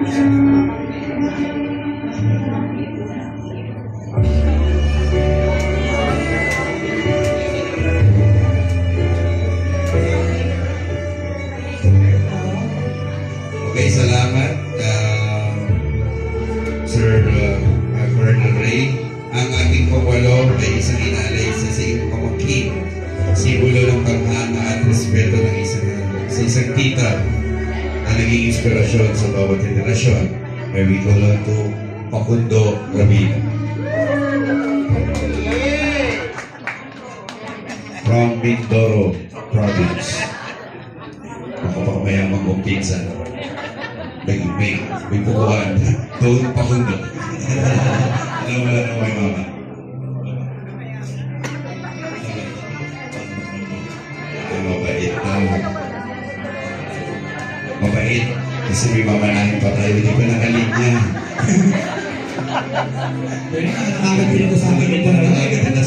Okay, salamat, Sir Colonel Ray. Ang ating pangwalo ay isang inalay sa iyong pamangkin, simbolo ng paghanga at respeto ng sa isang tita na naging inspirasyon sa bawat henerasyon. May we call on to Facundo Rabina. From Mindoro Province. Makapakamayamang kong pinsan. May pukuhan. Doon Facundo. Alam na may mama. Mabait daw. Mabait. Kasi may mamanahin pa tayo. Hindi pa nakalinya. Pero nakakagad pinag-usapan ito na lang.